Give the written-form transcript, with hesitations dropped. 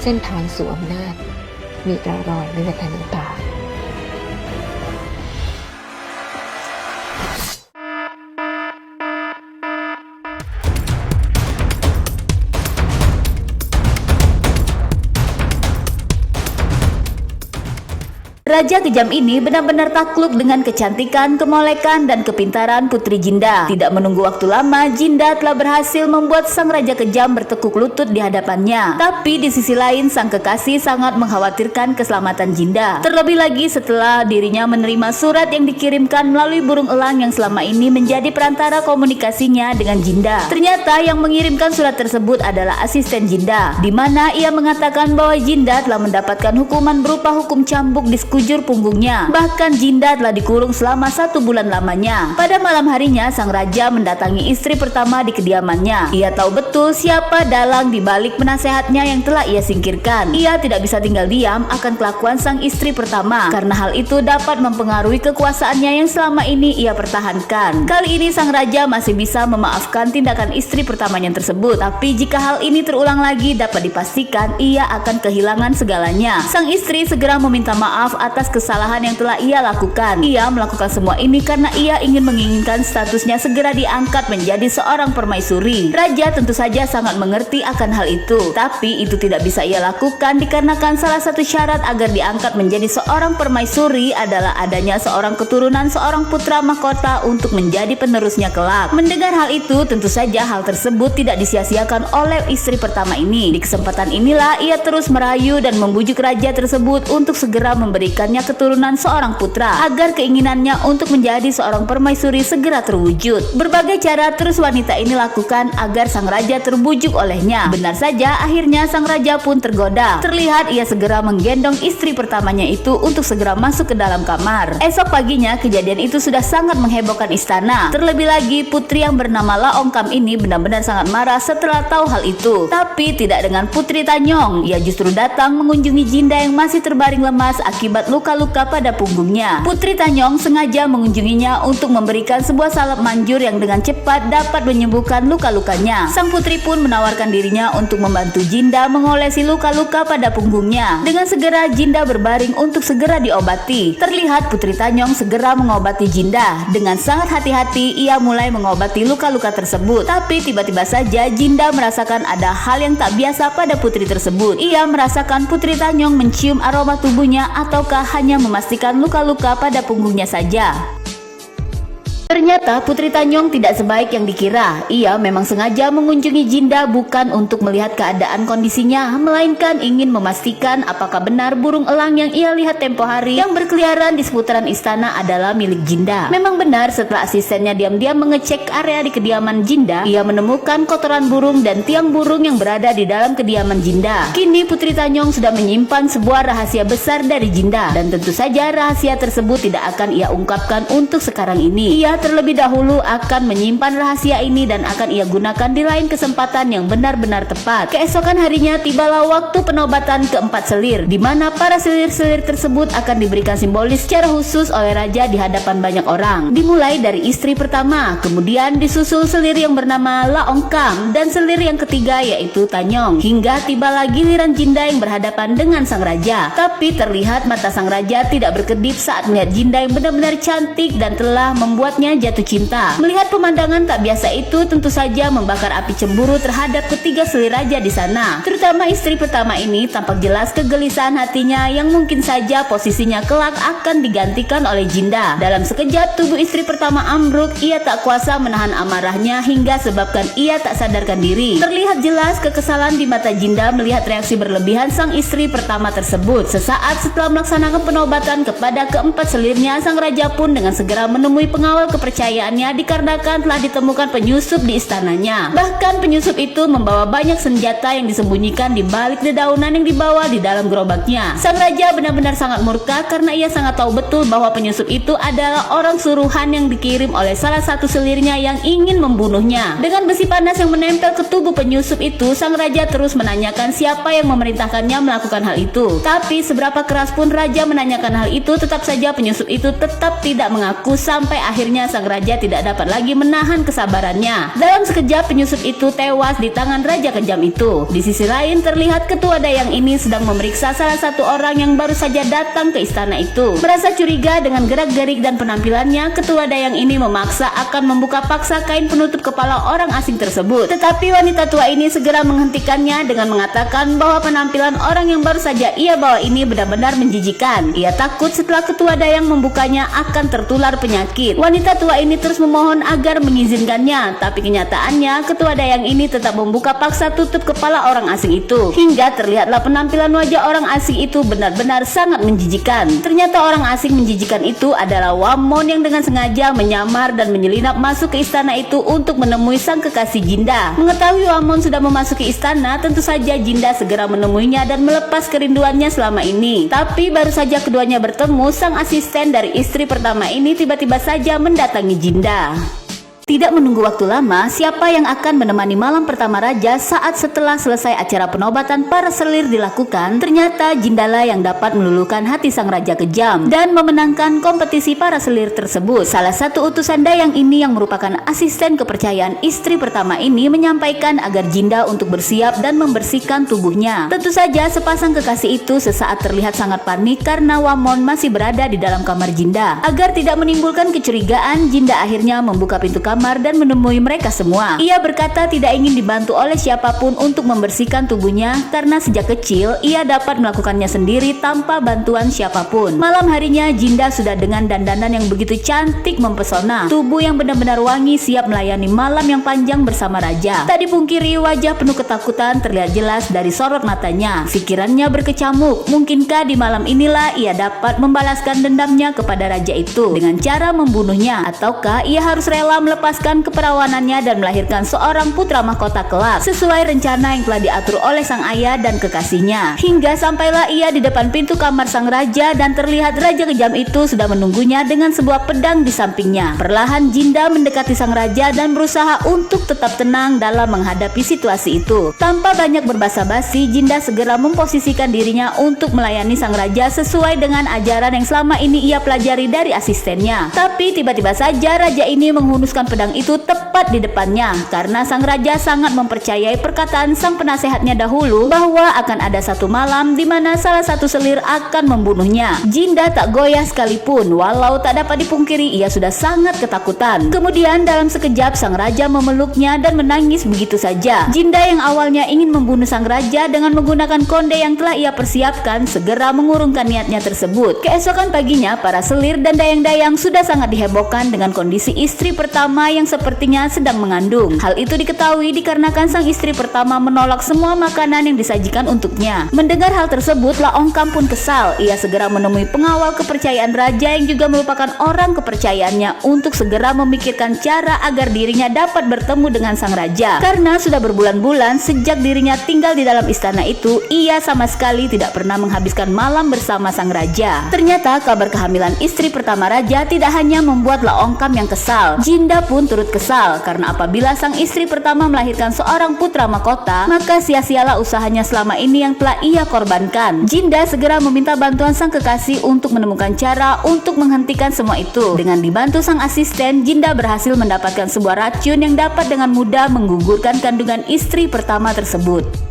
เส้นทางสู่อำนาจมีรารอยไม่มีใครน้ำตาRaja kejam ini benar-benar takluk dengan kecantikan, kemolekan, dan kepintaran Putri Jinda. Tidak menunggu waktu lama, Jinda telah berhasil membuat sang raja kejam bertekuk lutut di hadapannya. Tapi di sisi lain, sang kekasih sangat mengkhawatirkan keselamatan Jinda. Terlebih lagi setelah dirinya menerima surat yang dikirimkan melalui burung elang yang selama ini menjadi perantara komunikasinya dengan Jinda. Ternyata yang mengirimkan surat tersebut adalah asisten Jinda, di mana ia mengatakan bahwa Jinda telah mendapatkan hukuman berupa hukum cambuk di sekujur punggungnya. Bahkan Jinda telah dikurung selama 1 bulan lamanya. Pada malam harinya, sang raja mendatangi istri pertama di kediamannya. Ia tahu betul siapa dalang di balik penasehatnya yang telah ia singkirkan. Ia tidak bisa tinggal diam akan kelakuan sang istri pertama, karena hal itu dapat mempengaruhi kekuasaannya yang selama ini ia pertahankan. Kali ini sang raja masih bisa memaafkan tindakan istri pertamanya tersebut. Tapi jika hal ini terulang lagi, dapat dipastikan ia akan kehilangan segalanya. Sang istri segera meminta maaf atas kesalahan yang telah ia lakukan. Ia melakukan semua ini karena ia menginginkan statusnya segera diangkat menjadi seorang permaisuri. Raja tentu saja sangat mengerti akan hal itu, tapi itu tidak bisa ia lakukan dikarenakan salah satu syarat agar diangkat menjadi seorang permaisuri adalah adanya seorang keturunan seorang putra mahkota untuk menjadi penerusnya kelak. Mendengar hal itu, tentu saja hal tersebut tidak disia-siakan oleh istri pertama ini. Di kesempatan inilah ia terus merayu dan membujuk raja tersebut untuk segera memberikannya keturunan seorang putra agar keinginannya untuk menjadi seorang permaisuri segera terwujud. Berbagai cara terus wanita ini lakukan agar sang raja terbujuk olehnya. Benar saja, akhirnya sang raja pun tergoda. Terlihat ia segera menggendong istri pertamanya itu untuk segera masuk ke dalam kamar. Esok paginya, kejadian itu sudah sangat menghebohkan istana. Terlebih lagi, putri yang bernama Laongkam ini benar-benar sangat marah setelah tahu hal itu. Tapi tidak dengan Putri Tanyong. Ia justru datang mengunjungi Jinda yang masih terbaring lemas akibat luka-luka pada punggungnya. Putri Tanyong sengaja mengunjunginya untuk memberikan sebuah salep manjur yang dengan cepat dapat menyembuhkan luka-lukanya. Sang putri pun menawarkan dirinya untuk membantu Jinda mengolesi luka-luka pada punggungnya. Dengan segera Jinda berbaring untuk segera diobati. Terlihat Putri Tanyong segera mengobati Jinda. Dengan sangat hati-hati ia mulai mengobati luka-luka tersebut. Tapi tiba-tiba saja Jinda merasakan ada hal yang tak biasa pada putri tersebut. Ia merasakan Putri Tanyong mencium aroma tubuhnya ataukah hanya memastikan luka-luka pada punggungnya saja. Ternyata Putri Tanyong tidak sebaik yang dikira. Ia memang sengaja mengunjungi Jinda bukan untuk melihat keadaan kondisinya, melainkan ingin memastikan apakah benar burung elang yang ia lihat tempo hari yang berkeliaran di seputaran istana adalah milik Jinda. Memang benar, setelah asistennya diam-diam mengecek area di kediaman Jinda, ia menemukan kotoran burung dan tiang burung yang berada di dalam kediaman Jinda. Kini Putri Tanyong sudah menyimpan sebuah rahasia besar dari Jinda, dan tentu saja rahasia tersebut tidak akan ia ungkapkan untuk sekarang ini. Ia terlebih dahulu akan menyimpan rahasia ini dan akan ia gunakan di lain kesempatan yang benar-benar tepat. Keesokan harinya tibalah waktu penobatan keempat selir, di mana para selir-selir tersebut akan diberikan simbolis secara khusus oleh raja di hadapan banyak orang. Dimulai dari istri pertama, kemudian disusul selir yang bernama Laongkam dan selir yang ketiga yaitu Tanyong, hingga tibalah giliran Jinda yang berhadapan dengan sang raja. Tapi terlihat mata sang raja tidak berkedip saat melihat Jinda yang benar-benar cantik dan telah membuatnya jatuh cinta. Melihat pemandangan tak biasa itu tentu saja membakar api cemburu terhadap ketiga selir raja di sana. Terutama istri pertama ini tampak jelas kegelisahan hatinya yang mungkin saja posisinya kelak akan digantikan oleh Jinda. Dalam sekejap tubuh istri pertama ambruk, ia tak kuasa menahan amarahnya hingga sebabkan ia tak sadarkan diri. Terlihat jelas kekesalan di mata Jinda melihat reaksi berlebihan sang istri pertama tersebut. Sesaat setelah melaksanakan penobatan kepada keempat selirnya, sang raja pun dengan segera menemui pengawal kepercayaannya dikarenakan telah ditemukan penyusup di istananya. Bahkan penyusup itu membawa banyak senjata yang disembunyikan di balik dedaunan yang dibawa di dalam gerobaknya. Sang raja benar-benar sangat murka karena ia sangat tahu betul bahwa penyusup itu adalah orang suruhan yang dikirim oleh salah satu selirnya yang ingin membunuhnya. Dengan besi panas yang menempel ke tubuh penyusup itu, sang raja terus menanyakan siapa yang memerintahkannya melakukan hal itu. Tapi seberapa keras pun raja menanyakan hal itu, tetap saja penyusup itu tetap tidak mengaku sampai akhirnya akhirnya sang raja tidak dapat lagi menahan kesabarannya. Dalam sekejap penyusup itu tewas di tangan raja kejam itu. Di sisi lain terlihat ketua dayang ini sedang memeriksa salah satu orang yang baru saja datang ke istana itu. Merasa curiga dengan gerak-gerik dan penampilannya, ketua dayang ini memaksa akan membuka paksa kain penutup kepala orang asing tersebut. Tetapi wanita tua ini segera menghentikannya dengan mengatakan bahwa penampilan orang yang baru saja ia bawa ini benar-benar menjijikan. Ia takut setelah ketua dayang membukanya akan tertular penyakit. Wanita tua ini terus memohon agar mengizinkannya, tapi kenyataannya ketua dayang ini tetap membuka paksa tutup kepala orang asing itu. Hingga terlihatlah penampilan wajah orang asing itu benar-benar sangat menjijikan. Ternyata orang asing menjijikan itu adalah Wamon yang dengan sengaja menyamar dan menyelinap masuk ke istana itu untuk menemui sang kekasih Jinda. Mengetahui Wamon sudah memasuki istana, tentu saja Jinda segera menemuinya dan melepas kerinduannya selama ini. Tapi baru saja keduanya bertemu, sang asisten dari istri pertama ini tiba-tiba saja mendatangi Jinda. Tidak menunggu waktu lama, siapa yang akan menemani malam pertama raja saat setelah selesai acara penobatan para selir dilakukan? Ternyata Jindala yang dapat meluluhkan hati sang raja kejam dan memenangkan kompetisi para selir tersebut. Salah satu utusan dayang ini yang merupakan asisten kepercayaan istri pertama ini menyampaikan agar Jinda untuk bersiap dan membersihkan tubuhnya. Tentu saja sepasang kekasih itu sesaat terlihat sangat panik karena Wamon masih berada di dalam kamar Jinda. Agar tidak menimbulkan kecurigaan, Jinda akhirnya membuka pintu kamar dan menemui mereka semua. Ia berkata tidak ingin dibantu oleh siapapun untuk membersihkan tubuhnya karena sejak kecil ia dapat melakukannya sendiri tanpa bantuan siapapun. Malam harinya Jinda sudah dengan dandanan yang begitu cantik mempesona, tubuh yang benar-benar wangi siap melayani malam yang panjang bersama raja. Tak dipungkiri wajah penuh ketakutan terlihat jelas dari sorot matanya. Pikirannya berkecamuk, mungkinkah di malam inilah ia dapat membalaskan dendamnya kepada raja itu dengan cara membunuhnya, ataukah ia harus rela melepaskan keperawanannya dan melahirkan seorang putra mahkota kelak sesuai rencana yang telah diatur oleh sang ayah dan kekasihnya. Hingga sampailah ia di depan pintu kamar sang raja dan terlihat raja kejam itu sudah menunggunya dengan sebuah pedang di sampingnya. Perlahan Jinda mendekati sang raja dan berusaha untuk tetap tenang dalam menghadapi situasi itu. Tanpa banyak berbasa-basi, Jinda segera memposisikan dirinya untuk melayani sang raja sesuai dengan ajaran yang selama ini ia pelajari dari asistennya. Tapi tiba-tiba saja raja ini menghunuskan pedang itu tepat di depannya karena sang raja sangat mempercayai perkataan sang penasehatnya dahulu bahwa akan ada satu malam di mana salah satu selir akan membunuhnya. Jinda tak goyah sekalipun, walau tak dapat dipungkiri ia sudah sangat ketakutan. Kemudian dalam sekejap sang raja memeluknya dan menangis begitu saja. Jinda yang awalnya ingin membunuh sang raja dengan menggunakan konde yang telah ia persiapkan segera mengurungkan niatnya tersebut. Keesokan paginya para selir dan dayang-dayang sudah sangat dihebohkan dengan kondisi istri pertama yang sepertinya sedang mengandung. Hal itu diketahui dikarenakan sang istri pertama menolak semua makanan yang disajikan untuknya. Mendengar hal tersebut, Laongkam pun kesal. Ia segera menemui pengawal kepercayaan raja yang juga merupakan orang kepercayaannya untuk segera memikirkan cara agar dirinya dapat bertemu dengan sang raja. Karena sudah berbulan-bulan sejak dirinya tinggal di dalam istana itu, ia sama sekali tidak pernah menghabiskan malam bersama sang raja. Ternyata kabar kehamilan istri pertama raja tidak hanya membuat Laongkam yang kesal, Jinda pun turut kesal karena apabila sang istri pertama melahirkan seorang putra mahkota, maka sia-sialah usahanya selama ini yang telah ia korbankan. Jinda segera meminta bantuan sang kekasih untuk menemukan cara untuk menghentikan semua itu. Dengan dibantu sang asisten, Jinda berhasil mendapatkan sebuah racun yang dapat dengan mudah menggugurkan kandungan istri pertama tersebut.